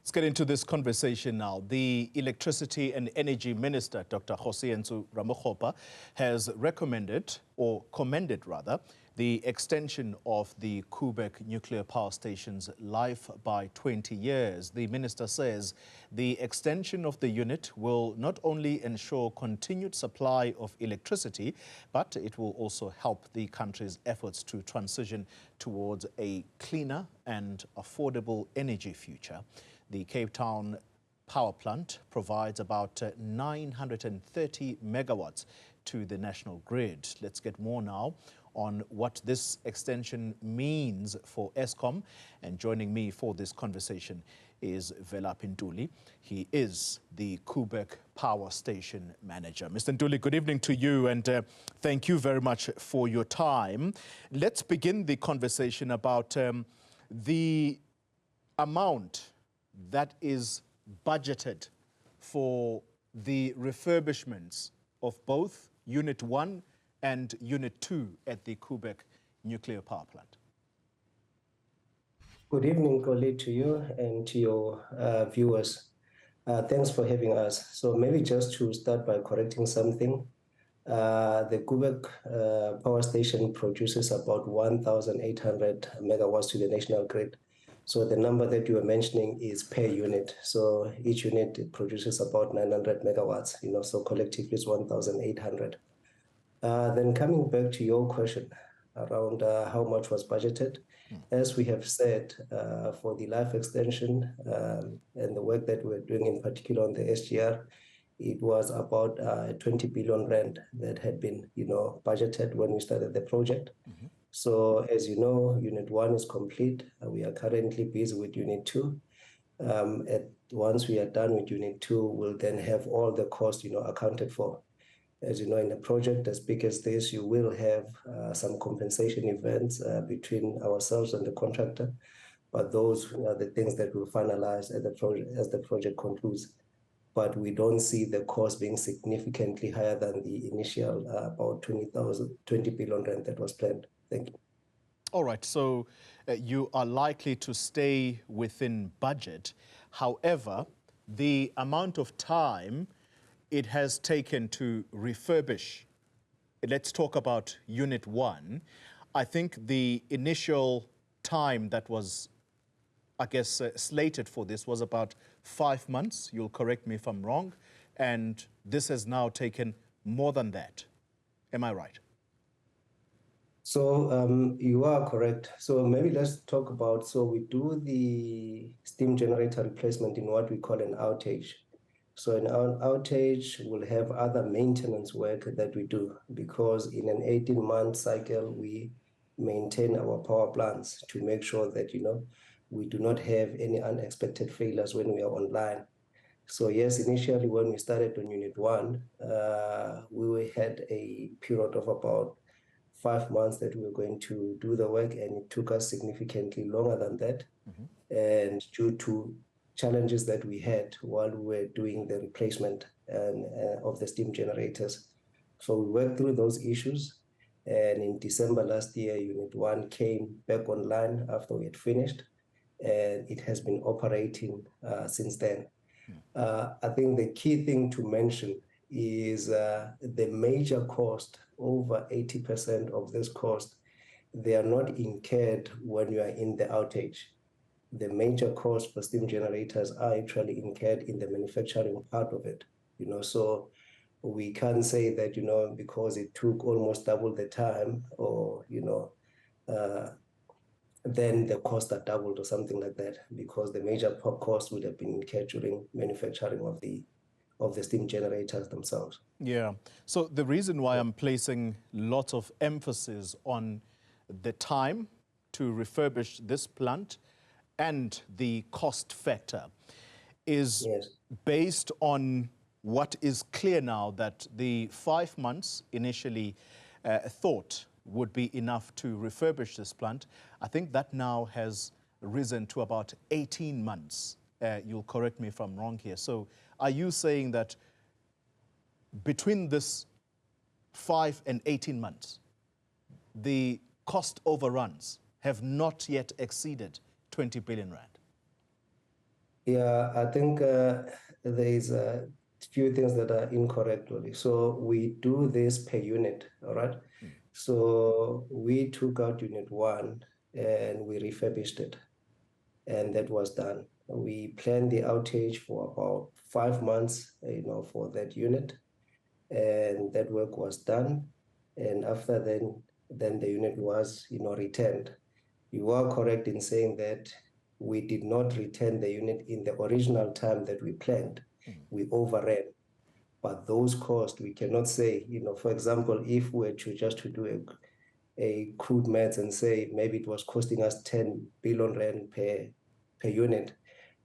Let's get into this conversation now. The Electricity and Energy Minister, Dr. Newzroom Afrika, has recommended, or commended rather, the extension of the Koeberg nuclear power station's life by 20 years. The minister says the extension of the unit will not only ensure continued supply of electricity, but it will also help the country's efforts to transition towards a cleaner and affordable energy future. The Cape Town power plant provides about 930 megawatts to the national grid. Let's get more now on what this extension means for Eskom. And joining me for this conversation is Vela Pintuli. He is the Koeberg Power Station Manager. Mr. Ntuli, good evening to you, and thank you very much for your time. Let's begin the conversation about the amount that is budgeted for the refurbishments of both Unit 1 and Unit 2 at the Koeberg nuclear power plant. Good evening, colleague, to you and to your viewers. Thanks for having us. So maybe just to start by correcting something, the Koeberg power station produces about 1,800 megawatts to the national grid. So the number that you were mentioning is per unit. So each unit produces about 900 megawatts, so collectively it's 1,800. Then coming back to your question around how much was budgeted, as we have said, for the life extension and the work that we're doing in particular on the SGR, it was about 20 billion rand that had been, budgeted when we started the project. So as you know, Unit 1 is complete. We are currently busy with Unit 2. Once we are done with Unit 2, we'll then have all the costs, accounted for. As you know, in a project as big as this, you will have some compensation events between ourselves and the contractor, but those are the things that we'll finalize as the project concludes. But we don't see the cost being significantly higher than the initial about 20 billion rand that was planned. Thank you. All right, so you are likely to stay within budget. However, the amount of time it has taken to refurbish, let's talk about Unit 1. I think the initial time that was, I guess, slated for this was about 5 months. You'll correct me if I'm wrong. And this has now taken more than that. Am I right? So you are correct. So maybe let's talk about, so we do the steam generator replacement in what we call an outage. So in our outage, we'll have other maintenance work that we do, because in an 18-month cycle, we maintain our power plants to make sure that, we do not have any unexpected failures when we are online. So yes, initially when we started on Unit 1, we had a period of about 5 months that we were going to do the work, and it took us significantly longer than that. And due to challenges that we had while we were doing the replacement of the steam generators. So we worked through those issues, and in December last year, Unit 1 came back online after we had finished, and it has been operating since then. I think the key thing to mention is the major cost, over 80% of this cost, they are not incurred when you are in the outage. The major costs for steam generators are actually incurred in the manufacturing part of it. So we can't say that, because it took almost double the time, or, then the costs are doubled or something like that, because the major costs would have been incurred during manufacturing of the steam generators themselves. Yeah. So the reason why I'm placing lots of emphasis on the time to refurbish this plant and the cost factor is based on what is clear now, that the 5 months initially thought would be enough to refurbish this plant. I think that now has risen to about 18 months. You'll correct me if I'm wrong here. So are you saying that between this 5 and 18 months, the cost overruns have not yet exceeded 20 billion rand? Yeah, I think there is a few things that are incorrect, really. So we do this per unit, all right? So we took out unit one and we refurbished it, and that was done. We planned the outage for about 5 months, for that unit, and that work was done. And after then the unit was, returned. You are correct in saying that we did not return the unit in the original time that we planned. We overran. But those costs, we cannot say, for example, if we were to just to do a crude maths and say maybe it was costing us 10 billion rand per unit,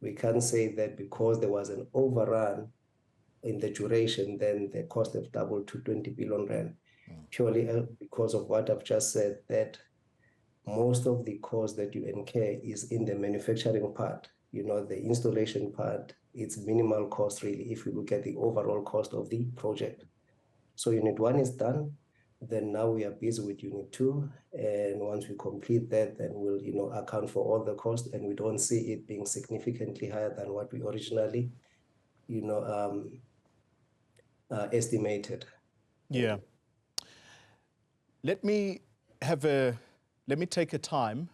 we can't say that because there was an overrun in the duration, then the cost have doubled to 20 billion rand. Purely because of what I've just said, that most of the cost that you incur is in the manufacturing part. The installation part, it's minimal cost really if you look at the overall cost of the project. So unit one is done. Then now we are busy with unit two. And once we complete that, then we'll, account for all the costs, and we don't see it being significantly higher than what we originally, estimated. Yeah. Let me take a time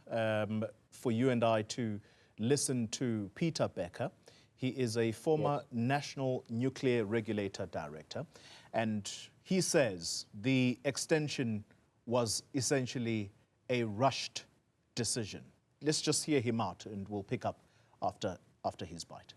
for you and I to listen to Peter Becker. He is a former National Nuclear Regulator Director, and he says the extension was essentially a rushed decision. Let's just hear him out, and we'll pick up after his bite.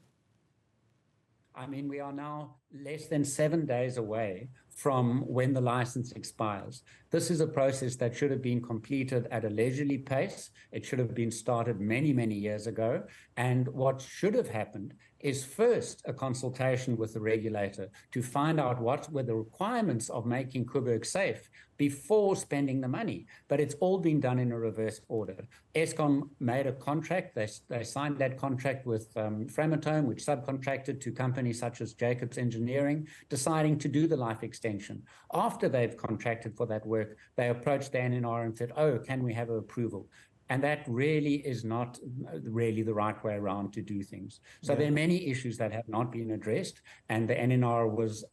I mean, we are now less than 7 days away from when the license expires. This is a process that should have been completed at a leisurely pace. It should have been started many, many years ago. And what should have happened is first a consultation with the regulator to find out what were the requirements of making Koeberg safe before spending the money. But it's all been done in a reverse order. Eskom made a contract. They signed that contract with Framatome, which subcontracted to companies such as Jacobs Engineering, deciding to do the life extension. After they've contracted for that work, they approached the NNR and said, oh, can we have an approval? And that really is not really the right way around to do things. So there are many issues that have not been addressed, and the NNR was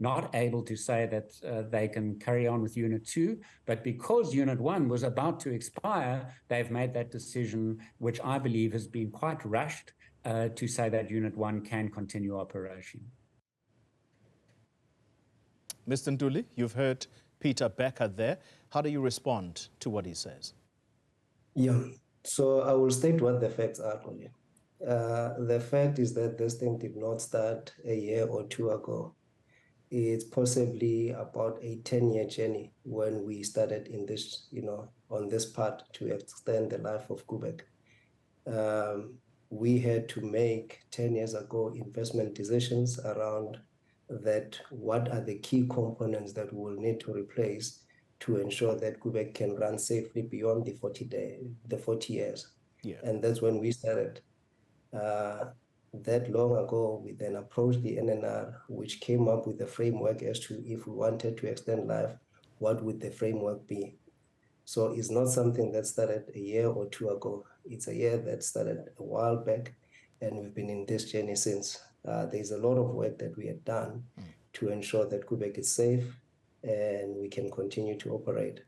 not able to say that they can carry on with Unit 2, but because Unit 1 was about to expire, they've made that decision, which I believe has been quite rushed, to say that Unit 1 can continue operation. Mr. Nduli, you've heard Peter Becker there. How do you respond to what he says? Yeah, so I will state what the facts are, Tony. The fact is that this thing did not start a year or two ago. It's possibly about a 10-year journey when we started in this, on this part to extend the life of Koeberg. We had to make 10 years ago investment decisions around that what are the key components that we will need to replace to ensure that Koeberg can run safely beyond the 40 years. Yeah. And that's when we started. That long ago, we then approached the NNR, which came up with a framework as to if we wanted to extend life, what would the framework be? So it's not something that started a year or two ago. It's a year that started a while back, and we've been in this journey since. There's a lot of work that we had done to ensure that Koeberg is safe and we can continue to operate.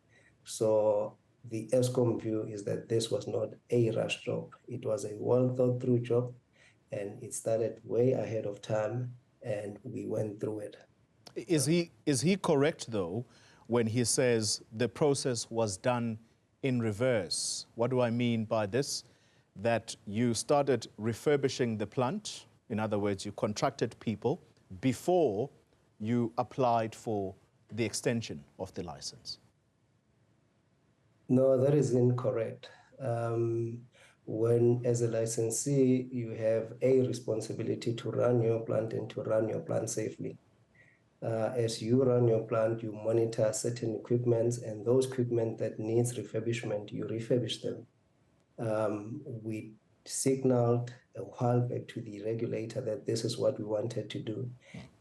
So the Eskom view is that this was not a rush job. It was a well thought through job, and it started way ahead of time, and we went through it. Is he correct, though, when he says the process was done in reverse? What do I mean by this? That you started refurbishing the plant, in other words, you contracted people before you applied for the extension of the license? No, that is incorrect. When, as a licensee, you have a responsibility to run your plant and to run your plant safely. As you run your plant, you monitor certain equipments, and those equipment that needs refurbishment, you refurbish them. We signaled a while back to the regulator that this is what we wanted to do,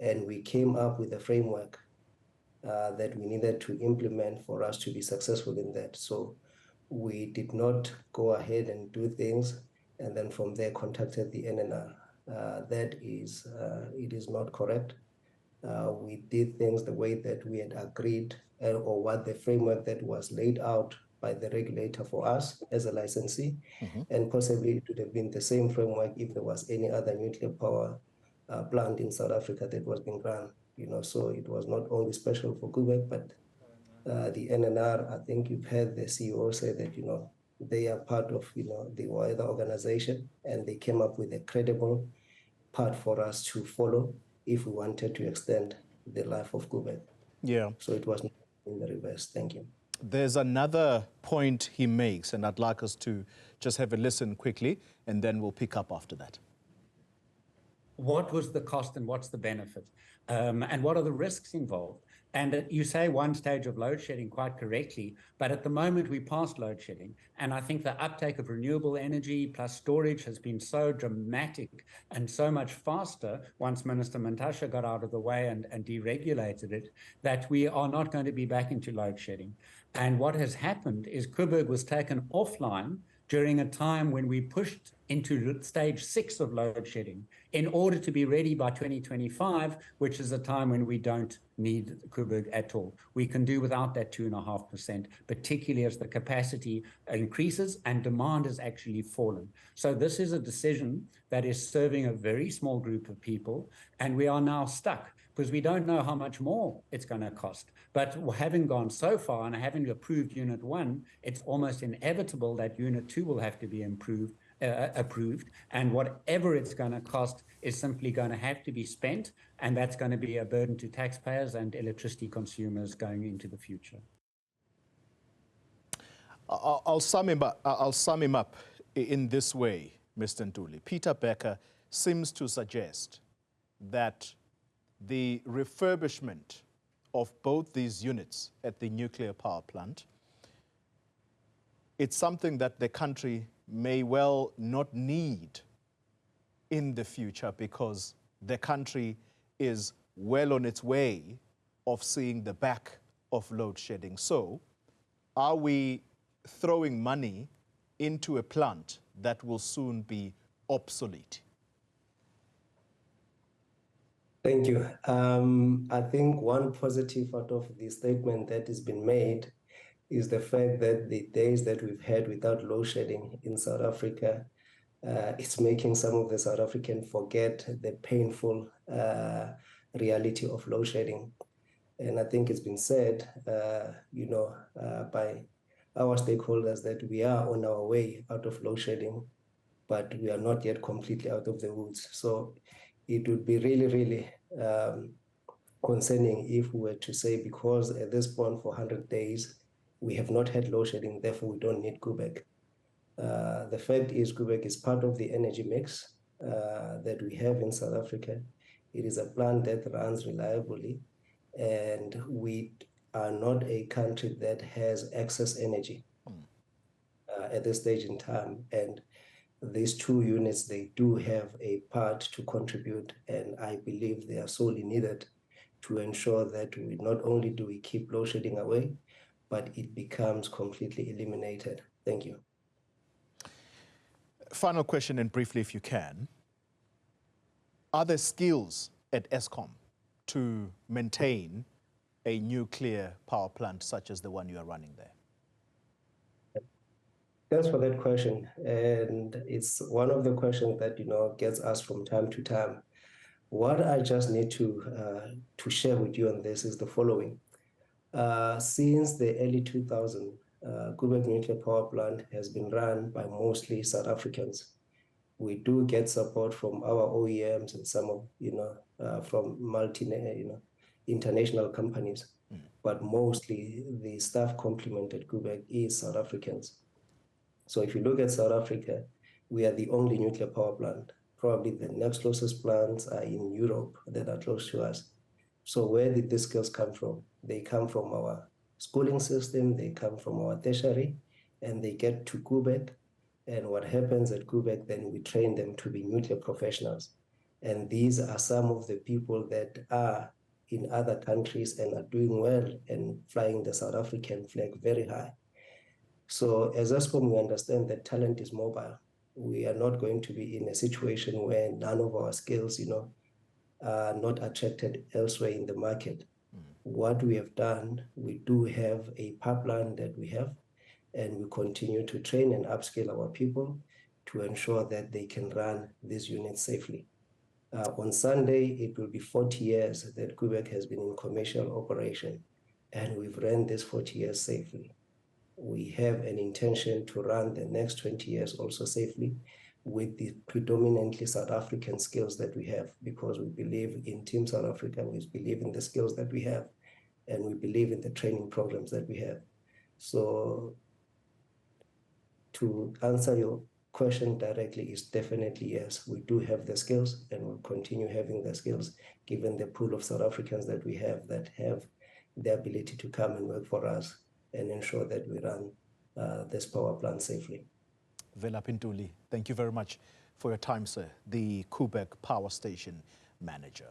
and we came up with a framework that we needed to implement for us to be successful in that. So we did not go ahead and do things and then from there contacted the NNR. That is, it is not correct. We did things the way that we had agreed, or what the framework that was laid out by the regulator for us as a licensee, and possibly it would have been the same framework if there was any other nuclear power plant in South Africa that was being run. So it was not only special for Koeberg, but the NNR. I think you've heard the CEO say that they are part of the wider organization, and they came up with a credible path for us to follow if we wanted to extend the life of Koeberg. Yeah. So it was in the reverse. Thank you. There's another point he makes, and I'd like us to just have a listen quickly, and then we'll pick up after that. What was the cost and what's the benefit? And what are the risks involved? And you say one stage of load shedding quite correctly, but at the moment we passed load shedding. And I think the uptake of renewable energy plus storage has been so dramatic and so much faster once Minister Mantashe got out of the way and deregulated it, that we are not going to be back into load shedding. And what has happened is Koeberg was taken offline during a time when we pushed into stage 6 of load shedding in order to be ready by 2025, which is a time when we don't need Koeberg at all. We can do without that 2.5%, particularly as the capacity increases and demand has actually fallen. So this is a decision that is serving a very small group of people, and we are now stuck because we don't know how much more it's going to cost. But having gone so far and having approved Unit 1, it's almost inevitable that Unit 2 will have to be approved, and whatever it's going to cost is simply going to have to be spent, and that's going to be a burden to taxpayers and electricity consumers going into the future. I'll sum him up in this way, Mr. Ntuli. Peter Becker seems to suggest that the refurbishment of both these units at the nuclear power plant, it's something that the country may well not need in the future because the country is well on its way of seeing the back of load shedding. So are we throwing money into a plant that will soon be obsolete? Thank you. I think one positive out of the statement that has been made is the fact that the days that we've had without load shedding in South Africa, it's making some of the South Africans forget the painful reality of load shedding. And I think it's been said, by our stakeholders that we are on our way out of load shedding, but we are not yet completely out of the woods. So it would be really, really concerning if we were to say, because at this point for 100 days, we have not had load shedding, therefore we don't need Koeberg. The fact is Koeberg is part of the energy mix that we have in South Africa. It is a plant that runs reliably, and we are not a country that has excess energy at this stage in time. And these two units, they do have a part to contribute, and I believe they are sorely needed to ensure that we not only do we keep load shedding away, but it becomes completely eliminated. Thank you. Final question, and briefly if you can. Are there skills at Eskom to maintain a nuclear power plant such as the one you are running there? Thanks for that question. And it's one of the questions that, gets asked from time to time. What I just need to share with you on this is the following. Since the early 2000s, Koeberg nuclear power plant has been run by mostly South Africans. We do get support from our OEMs and some of, from international companies, but mostly the staff complement at Koeberg is South Africans. So if you look at South Africa, we are the only nuclear power plant. Probably the next closest plants are in Europe that are close to us. So where did these skills come from? They come from our schooling system, they come from our tertiary, and they get to Koeberg. And what happens at Koeberg, then we train them to be nuclear professionals. And these are some of the people that are in other countries and are doing well and flying the South African flag very high. So as Eskom, we understand that talent is mobile. we are not going to be in a situation where none of our skills, are not attracted elsewhere in the market. What we have done, we do have a pipeline that we have, and we continue to train and upskill our people to ensure that they can run these units safely. On Sunday, it will be 40 years that Koeberg has been in commercial operation, and we've run this 40 years safely. We have an intention to run the next 20 years also safely with the predominantly South African skills that we have, because we believe in Team South Africa, we believe in the skills that we have, and we believe in the training programs that we have. So to answer your question directly is definitely yes, we do have the skills and we'll continue having the skills given the pool of South Africans that we have that have the ability to come and work for us and ensure that we run this power plant safely. Vela Pintuli, thank you very much for your time, sir, the Koeberg Power Station Manager.